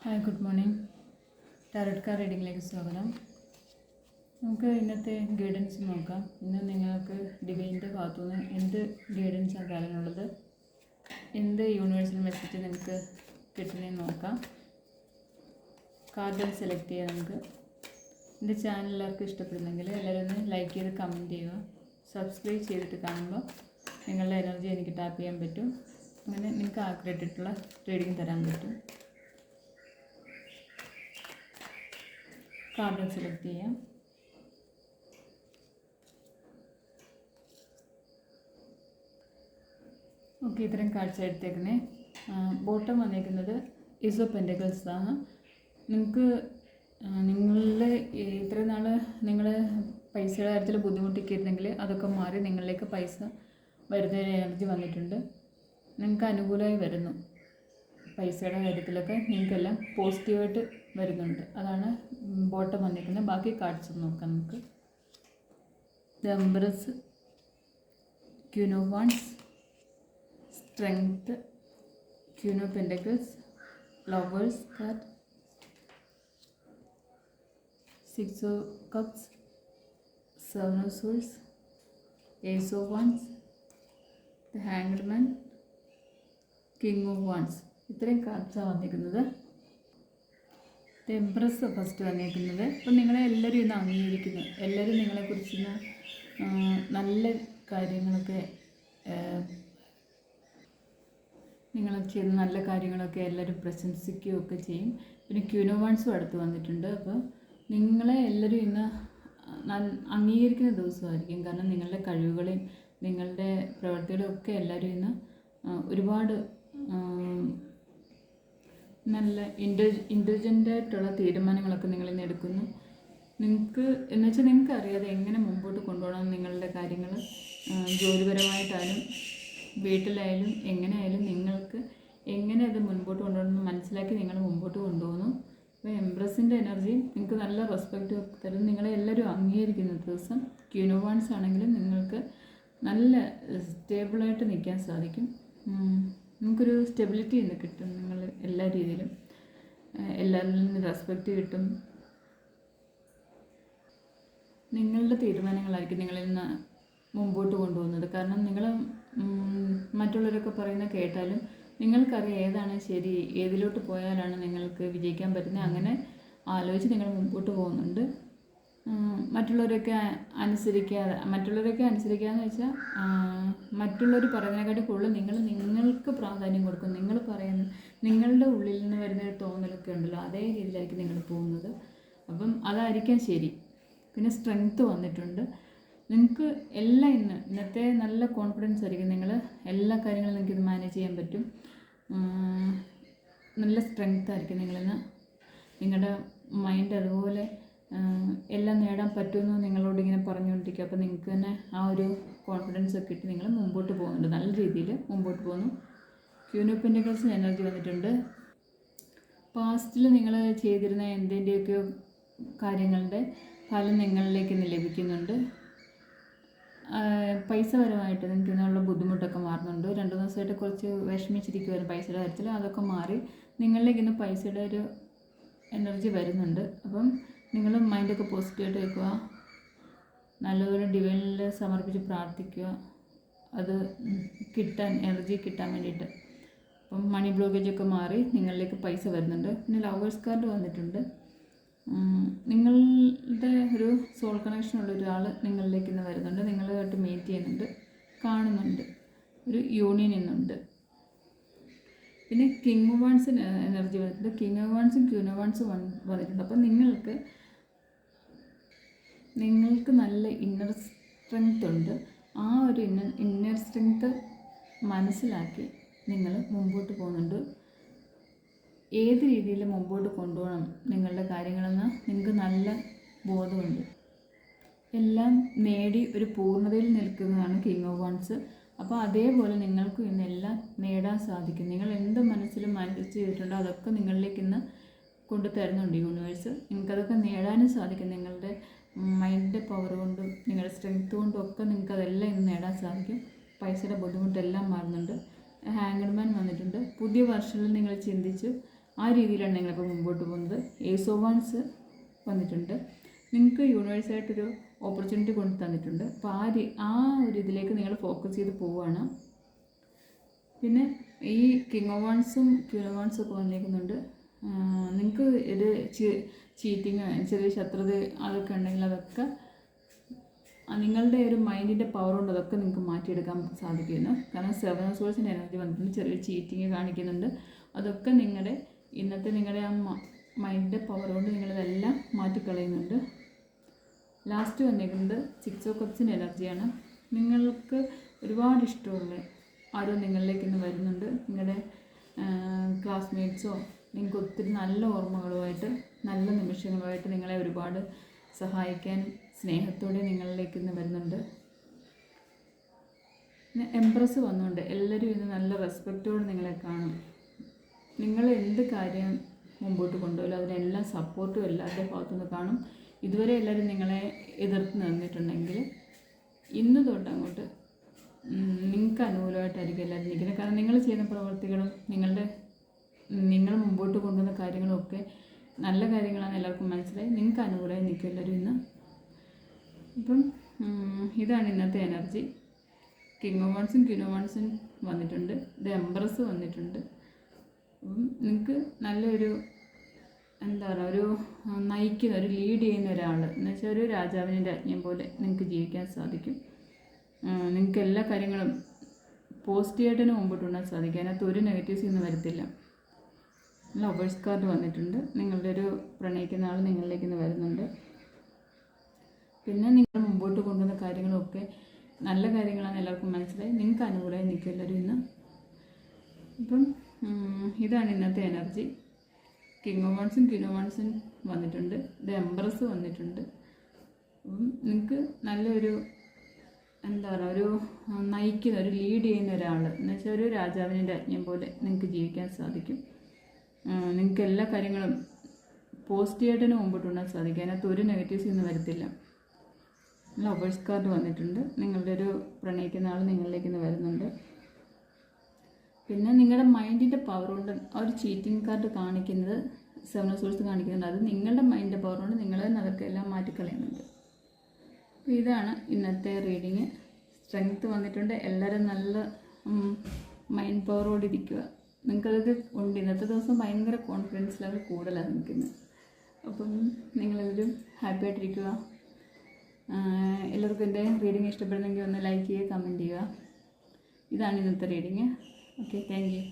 Hi, good morning. Tarot card റീഡിങ്ങിലേക്ക് സ്വാഗതം. നമുക്ക് ഇന്നത്തെ ഗൈഡൻസ് നോക്കാം. ഇന്ന് നിങ്ങൾക്ക് ഡിവൈൻ്റെ ഭാഗത്തുനിന്ന് എന്ത് ഗൈഡൻസാണ് തരാനുള്ളത്, എന്ത് യൂണിവേഴ്സൽ മെസ്സേജ് നിങ്ങൾക്ക് കിട്ടുന്നതെന്ന് നോക്കാം. കാർഡുകൾ സെലക്ട് ചെയ്യാം. നമുക്ക് എൻ്റെ ചാനൽ എല്ലാവർക്കും ഇഷ്ടപ്പെടുന്നെങ്കിൽ എല്ലാവരും ഒന്ന് ലൈക്ക് ചെയ്ത് കമൻറ്റ് ചെയ്യുക. സബ്സ്ക്രൈബ് ചെയ്തിട്ട് കാണുമ്പോൾ നിങ്ങളുടെ എനർജി എനിക്ക് ടാപ്പ് ചെയ്യാൻ പറ്റും. അങ്ങനെ നിങ്ങൾക്ക് ആക്യുറേറ്റ് ആയിട്ടുള്ള റീഡിങ് തരാൻ പറ്റും. കാർഡ് സെലക്ട് ചെയ്യാം. ഓക്കെ, ഇത്രയും കാർഡ്സ് എടുത്തേക്കുന്നേ. ബോട്ടം വന്നേക്കുന്നത് ഈസ് ഓഫ് പെൻറ്റക്കിൾസ് ആണ്. നിങ്ങൾക്ക് നിങ്ങളുടെ ഇത്രയും നാൾ നിങ്ങൾ പൈസയുടെ കാര്യത്തിൽ ബുദ്ധിമുട്ടിക്കിരുന്നെങ്കിൽ അതൊക്കെ മാറി നിങ്ങളിലേക്ക് പൈസ വരുന്നൊരു എനർജി വന്നിട്ടുണ്ട്. നിങ്ങൾക്ക് അനുകൂലമായി വരുന്നു. പൈസയുടെ കാര്യത്തിലൊക്കെ നിങ്ങൾക്കെല്ലാം പോസിറ്റീവായിട്ട് വരുന്നുണ്ട്. അതാണ് ബോട്ടം വന്നിരിക്കുന്നത്. ബാക്കി കാർഡ്സ് നോക്കാം നമുക്ക്. The empress, queen of wands, strength, queen of pentacles, lovers card, six of cups, seven of swords, ace of wands, the hanged man, king of wands. ഇത്രയും കാർഡ്സാണ് വന്നിരിക്കുന്നത്. എംപ്രസ് ഫസ്റ്റ് വന്നിരിക്കുന്നത്. അപ്പം നിങ്ങളെ എല്ലാവരും ഇന്ന് അംഗീകരിക്കുന്നു. എല്ലാവരും നിങ്ങളെക്കുറിച്ച് ഇന്ന് നല്ല കാര്യങ്ങളൊക്കെ നിങ്ങൾ ചെയ്യുന്ന നല്ല കാര്യങ്ങളൊക്കെ എല്ലാവരും പ്രശംസിക്കുകയൊക്കെ ചെയ്യും. പിന്നെ ക്വീൻ ഓഫ് വാൻഡ്സും അടുത്ത് വന്നിട്ടുണ്ട്. അപ്പോൾ നിങ്ങളെ എല്ലാവരും ഇന്ന് അംഗീകരിക്കുന്ന ദിവസമായിരിക്കും. കാരണം നിങ്ങളുടെ കഴിവുകളെയും നിങ്ങളുടെ പ്രവൃത്തികളെയും ഒക്കെ എല്ലാവരും ഇന്ന് ഒരുപാട് നല്ല ഇൻ്റലിജൻ്റായിട്ടുള്ള തീരുമാനങ്ങളൊക്കെ നിങ്ങളിന്ന് എടുക്കുന്നു. നിങ്ങൾക്ക് എന്നുവെച്ചാൽ നിങ്ങൾക്ക് അറിയാതെ എങ്ങനെ മുമ്പോട്ട് കൊണ്ടുപോകണം നിങ്ങളുടെ കാര്യങ്ങൾ. ജോലിപരമായിട്ടായാലും വീട്ടിലായാലും എങ്ങനെയായാലും നിങ്ങൾക്ക് എങ്ങനെ അത് മുൻപോട്ട് കൊണ്ടുപോകണമെന്ന് മനസ്സിലാക്കി നിങ്ങൾ മുമ്പോട്ട് കൊണ്ടുപോകുന്നു. അപ്പോൾ എംപ്രസിൻ്റെ എനർജി നിങ്ങൾക്ക് നല്ല റെസ്പെക്റ്റ് തരും. നിങ്ങളെ എല്ലാവരും അംഗീകരിക്കുന്ന ദിവസം. ക്വീൻ ഓഫ് വാൻഡ്സ് ആണെങ്കിലും നിങ്ങൾക്ക് നല്ല സ്റ്റേബിളായിട്ട് നിൽക്കാൻ സാധിക്കും. നമുക്കൊരു സ്റ്റെബിലിറ്റി ഇന്ന് കിട്ടും. നിങ്ങൾ എല്ലാ രീതിയിലും എല്ലാവരിൽ നിന്ന് റെസ്പെക്റ്റ് കിട്ടും. നിങ്ങളുടെ തീരുമാനങ്ങളായിരിക്കും നിങ്ങളിൽ നിന്ന് മുമ്പോട്ട് കൊണ്ടുപോകുന്നത്. കാരണം നിങ്ങൾ മറ്റുള്ളവരൊക്കെ പറയുന്നത് കേട്ടാലും നിങ്ങൾക്കറിയാം ഏതാണ് ശരി, ഏതിലോട്ട് പോയാലാണ് നിങ്ങൾക്ക് വിജയിക്കാൻ പറ്റുന്നത്. അങ്ങനെ ആലോചിച്ച് നിങ്ങൾ മുമ്പോട്ട് പോകുന്നുണ്ട്. മറ്റുള്ളവരൊക്കെ അനുസരിക്കാന്ന് വെച്ചാൽ മറ്റുള്ളവർ പറയുന്നതിനെക്കാട്ടി കൂടുതൽ നിങ്ങൾക്ക് പ്രാധാന്യം കൊടുക്കും. നിങ്ങൾ പറയുന്ന നിങ്ങളുടെ ഉള്ളിൽ നിന്ന് വരുന്നൊരു തോന്നലൊക്കെ ഉണ്ടല്ലോ, അതേ രീതിയിലായിരിക്കും നിങ്ങൾ പോകുന്നത്. അപ്പം അതായിരിക്കാം ശരി. പിന്നെ സ്ട്രെങ്ത്ത് വന്നിട്ടുണ്ട്. നിങ്ങൾക്ക് എല്ലാം ഇന്നത്തെ നല്ല കോൺഫിഡൻസ് ആയിരിക്കും. നിങ്ങൾ എല്ലാ കാര്യങ്ങളും നിങ്ങൾക്കിത് മാനേജ് ചെയ്യാൻ പറ്റും. നല്ല സ്ട്രെങ്ത്ത് ആയിരിക്കും നിങ്ങളിന്ന്. നിങ്ങളുടെ മൈൻഡ് അതുപോലെ എല്ലാം നേടാൻ പറ്റുമെന്ന് നിങ്ങളോട് ഇങ്ങനെ പറഞ്ഞുകൊണ്ടിരിക്കുക. അപ്പോൾ നിങ്ങൾക്ക് തന്നെ ആ ഒരു കോൺഫിഡൻസ് ഒക്കെ ഇട്ട് നിങ്ങൾ മുമ്പോട്ട് പോകുന്നുണ്ട്. നല്ല രീതിയിൽ മുമ്പോട്ട് പോകുന്നു. ക്വീൻ ഓഫ് പെൻറ്റക്കിൾസ് എനർജി വന്നിട്ടുണ്ട്. പാസ്റ്റിൽ നിങ്ങൾ ചെയ്തിരുന്ന എന്തിൻ്റെയൊക്കെ കാര്യങ്ങളുടെ ഫലം നിങ്ങളിലേക്ക് ഇന്ന് ലഭിക്കുന്നുണ്ട്. പൈസപരമായിട്ട് നിങ്ങൾക്ക് ഇന്നുള്ള ബുദ്ധിമുട്ടൊക്കെ മാറുന്നുണ്ട്. 2 ദിവസമായിട്ട് കുറച്ച് വിഷമിച്ചിരിക്കുമായിരുന്നു പൈസയുടെ കാര്യത്തിൽ. അതൊക്കെ മാറി നിങ്ങളിലേക്ക് ഇന്ന് പൈസയുടെ ഒരു എനർജി വരുന്നുണ്ട്. അപ്പം നിങ്ങൾ മൈൻഡൊക്കെ പോസിറ്റീവായിട്ട് വെക്കുക. നല്ലപോലെ ഡിവൈനിൽ സമർപ്പിച്ച് പ്രാർത്ഥിക്കുക. അത് എനർജി കിട്ടാൻ വേണ്ടിയിട്ട്. അപ്പം മണി ബ്ലോക്കേജൊക്കെ മാറി നിങ്ങളിലേക്ക് പൈസ വരുന്നുണ്ട്. പിന്നെ ലവേഴ്സ് കാർഡ് വന്നിട്ടുണ്ട്. നിങ്ങളുടെ ഒരു സോൾ കണക്ഷനുള്ള ഒരാൾ നിങ്ങളിലേക്ക് ഇന്ന് വരുന്നുണ്ട്. നിങ്ങളുമായിട്ട് മീറ്റ് ചെയ്യുന്നുണ്ട്, കാണുന്നുണ്ട്, ഒരു യൂണിയൻ ഇന്നുണ്ട്. പിന്നെ കിങ് ഓഫ് വാൻഡ്സിന് എനർജി വന്നിട്ടുണ്ട്. കിങ് ഓഫ് വാൻഡ്സും ക്വീൻ ഓഫ് വാൻഡ്സും വന്നിട്ടുണ്ട്. അപ്പം നിങ്ങൾക്ക് നല്ല ഇന്നർ സ്ട്രെങ്ത് ഉണ്ട്. ആ ഒരു ഇന്നർ സ്ട്രെങ്ത് മനസ്സിലാക്കി നിങ്ങൾ മുമ്പോട്ട് പോകുന്നുണ്ട്. ഏത് രീതിയിൽ മുമ്പോട്ട് കൊണ്ടുപോകണം നിങ്ങളുടെ കാര്യങ്ങളെന്ന് നിങ്ങൾക്ക് നല്ല ബോധമുണ്ട്. എല്ലാം നേടി ഒരു പൂർണ്ണതയിൽ നിൽക്കുന്നതാണ് കിങ് ഓഫ് വാൻഡ്സ്. അപ്പോൾ അതേപോലെ നിങ്ങൾക്കും ഇന്നെല്ലാം നേടാൻ സാധിക്കും. നിങ്ങൾ എന്ത് മനസ്സിലും മാനിഫെസ്റ്റ് ചെയ്തിട്ടുണ്ടോ അതൊക്കെ നിങ്ങളിലേക്ക് ഇന്ന് കൊണ്ടു തരുന്നുണ്ട് യൂണിവേഴ്സ്. നിങ്ങൾക്കതൊക്കെ നേടാനും സാധിക്കും. നിങ്ങളുടെ മൈൻഡിൻ്റെ പവർ കൊണ്ടും നിങ്ങളുടെ സ്ട്രെങ്ത് കൊണ്ടും ഒക്കെ നിങ്ങൾക്കതെല്ലാം ഇന്ന് നേടാൻ സാധിക്കും. പൈസയുടെ ബുദ്ധിമുട്ടെല്ലാം മാറുന്നുണ്ട്. ഹാങ്ഡ് മാൻ വന്നിട്ടുണ്ട്. പുതിയ വർഷത്തിൽ നിങ്ങൾ ചിന്തിച്ചു ആ രീതിയിലാണ് നിങ്ങളിപ്പോൾ മുമ്പോട്ട് പോകുന്നത്. ഏസ് ഓഫ് വാൻസ് വന്നിട്ടുണ്ട്. നിങ്ങൾക്ക് യൂണിവേഴ്സായിട്ടൊരു ഓപ്പർച്യൂണിറ്റി കൊണ്ട് തന്നിട്ടുണ്ട്. അപ്പോൾ ആ ഒരു ഇതിലേക്ക് നിങ്ങൾ ഫോക്കസ് ചെയ്ത് പോവുകയാണ്. പിന്നെ ഈ കിങ് ഓഫ് വാൻസും ക്വീൻ ഓഫ് വാൻസും ഒക്കെ വന്നിരിക്കുന്നുണ്ട്. നിങ്ങൾക്ക് ഒരു ചീറ്റിങ്, ചെറിയ ശത്രുത അതൊക്കെ ഉണ്ടെങ്കിൽ അതൊക്കെ നിങ്ങളുടെ ഒരു മൈൻഡിൻ്റെ പവർ കൊണ്ട് അതൊക്കെ നിങ്ങൾക്ക് മാറ്റിയെടുക്കാൻ സാധിക്കുന്നു. കാരണം 7 ഓഫ് സോഴ്സിൻ്റെ എനർജി വന്നിട്ടുണ്ട്. ചെറിയൊരു ചീറ്റിങ് കാണിക്കുന്നുണ്ട്. അതൊക്കെ നിങ്ങളുടെ ആ മൈൻഡിൻ്റെ പവർ കൊണ്ട് നിങ്ങളിതെല്ലാം മാറ്റിക്കളയുന്നുണ്ട്. ലാസ്റ്റ് വന്നിരിക്കുന്നത് 6 ഓഫ് കപ്സിൻ്റെ എനർജിയാണ്. നിങ്ങൾക്ക് ഒരുപാട് ഇഷ്ടമുള്ള ആരോ നിങ്ങളിലേക്ക് ഇന്ന് വരുന്നുണ്ട്. നിങ്ങളുടെ ക്ലാസ്മേറ്റ്സോ നിങ്ങൾക്ക് ഒത്തിരി നല്ല ഓർമ്മകളുമായിട്ട്, നല്ല നിമിഷങ്ങളുമായിട്ട് നിങ്ങളെ ഒരുപാട് സഹായിക്കാൻ സ്നേഹത്തോടെ നിങ്ങളിലേക്ക് ഇന്ന് വരുന്നുണ്ട്. പിന്നെ എംപ്രസ് വന്നുകൊണ്ട് എല്ലാവരും ഇന്ന് നല്ല റെസ്പെക്റ്റോടെ നിങ്ങളെ കാണും. നിങ്ങൾ എന്ത് കാര്യം മുമ്പോട്ട് കൊണ്ടുപോലും അതിനെല്ലാം സപ്പോർട്ടും എല്ലാവരുടെ ഭാഗത്തുനിന്ന് കാണും. ഇതുവരെ എല്ലാവരും നിങ്ങളെ എതിർത്ത് നിന്നിട്ടുണ്ടെങ്കിൽ ഇന്ന് തൊട്ടങ്ങോട്ട് നിങ്ങൾക്ക് അനുകൂലമായിട്ടായിരിക്കും എല്ലാവരും നിൽക്കുന്നത്. കാരണം നിങ്ങൾ ചെയ്യുന്ന പ്രവർത്തികളും നിങ്ങൾ മുമ്പോട്ട് കൊണ്ടുവന്ന കാര്യങ്ങളും ഒക്കെ നല്ല കാര്യങ്ങളാണ് എല്ലാവർക്കും മനസ്സിലായി. നിങ്ങൾക്ക് അനുകൂലമായി നിൽക്കും എല്ലാവരും ഇന്ന്. അപ്പം ഇതാണ് ഇന്നത്തെ എനർജി. കിങ് ഓഫ് വാൻസും ക്വീൻ ഓഫ് വാൻസും വന്നിട്ടുണ്ട്. എംപ്രസ് വന്നിട്ടുണ്ട്. അപ്പം നിങ്ങൾക്ക് നല്ലൊരു ഒരു നയിക്കുന്ന, ഒരു ലീഡ് ചെയ്യുന്ന ഒരാൾ എന്ന് വെച്ചാൽ ഒരു രാജാവിൻ്റെ രാജ്ഞിയെ പോലെ നിങ്ങൾക്ക് ജീവിക്കാൻ സാധിക്കും. നിങ്ങൾക്ക് എല്ലാ കാര്യങ്ങളും പോസിറ്റീവായിട്ട് തന്നെ മുമ്പോട്ട് കൊണ്ടുപോകാൻ സാധിക്കും. അതിനകത്ത് ഒരു നെഗറ്റീവ്സ് ഇന്ന് വരത്തില്ല. ലവേഴ്സ് കാർഡ് വന്നിട്ടുണ്ട്. നിങ്ങളുടെ ഒരു പ്രണയിക്കുന്ന ആൾ നിങ്ങളിലേക്ക് ഇന്ന് വരുന്നുണ്ട്. പിന്നെ നിങ്ങൾ മുമ്പോട്ട് കൊണ്ടുവന്ന കാര്യങ്ങളൊക്കെ നല്ല കാര്യങ്ങളാണ് എല്ലാവർക്കും മനസ്സിലായി. നിങ്ങൾക്ക് അനുകൂലമായി നിൽക്കും എല്ലാവരും ഇന്ന്. അപ്പം ഇതാണ് ഇന്നത്തെ എനർജി. കിങ് ഓഫ് വാൻസും ക്വീൻ ഓഫ് വാൻസും വന്നിട്ടുണ്ട്. എംപ്രസ് വന്നിട്ടുണ്ട്. അപ്പം നിങ്ങൾക്ക് നല്ലൊരു ഒരു നയിക്കുന്ന, ഒരു ലീഡ് ചെയ്യുന്ന ഒരാൾ എന്ന് വെച്ചാൽ ഒരു രാജാവിൻ്റെ രാജ്ഞിയെ പോലെ നിങ്ങൾക്ക് ജീവിക്കാൻ സാധിക്കും. നിങ്ങൾക്ക് എല്ലാ കാര്യങ്ങളും പോസിറ്റീവായിട്ട് തന്നെ മുമ്പോട്ട് കൊണ്ടുപോകാൻ സാധിക്കും. അതിനകത്ത് ഒരു നെഗറ്റീവ്സ് ഇന്ന് വരത്തില്ല. ലവേഴ്സ് കാർഡ് വന്നിട്ടുണ്ട്. നിങ്ങളുടെ ഒരു പ്രണയിക്കുന്ന ആൾ നിങ്ങളിലേക്ക് ഇന്ന് വരുന്നുണ്ട്. പിന്നെ നിങ്ങളുടെ മൈൻഡിൻ്റെ പവർ കൊണ്ട് ആ ഒരു ചീറ്റിംഗ് കാർഡ് കാണിക്കുന്നത്, 7 ഓഫ് സോഴ്സ് കാണിക്കുന്നുണ്ട്. അത് നിങ്ങളുടെ മൈൻഡിൻ്റെ പവർ കൊണ്ട് നിങ്ങൾ തന്നെ അതൊക്കെ എല്ലാം മാറ്റിക്കളയുന്നുണ്ട്. അപ്പോൾ ഇതാണ് ഇന്നത്തെ റീഡിങ്. സ്ട്രെങ്ത്ത് വന്നിട്ടുണ്ട്. എല്ലാവരും നല്ല മൈൻഡ് പവറോടെ ഇരിക്കുക. നിങ്ങൾക്കതൊക്കെ ഉണ്ട്. ഇന്നത്തെ ദിവസം ഭയങ്കര കോൺഫിഡൻസ് ലെവൽ കൂടുതലാണ് നിൽക്കുന്നത്. അപ്പം നിങ്ങളെല്ലാവരും ഹാപ്പി ആയിട്ടിരിക്കുക. എല്ലാവർക്കും എൻ്റെ റീഡിങ് ഇഷ്ടപ്പെടുന്നെങ്കിൽ ഒന്ന് ലൈക്ക് ചെയ്യുക, കമൻറ്റ് ചെയ്യുക. ഇതാണ് ഇന്നത്തെ റീഡിങ്. Okay, thank you.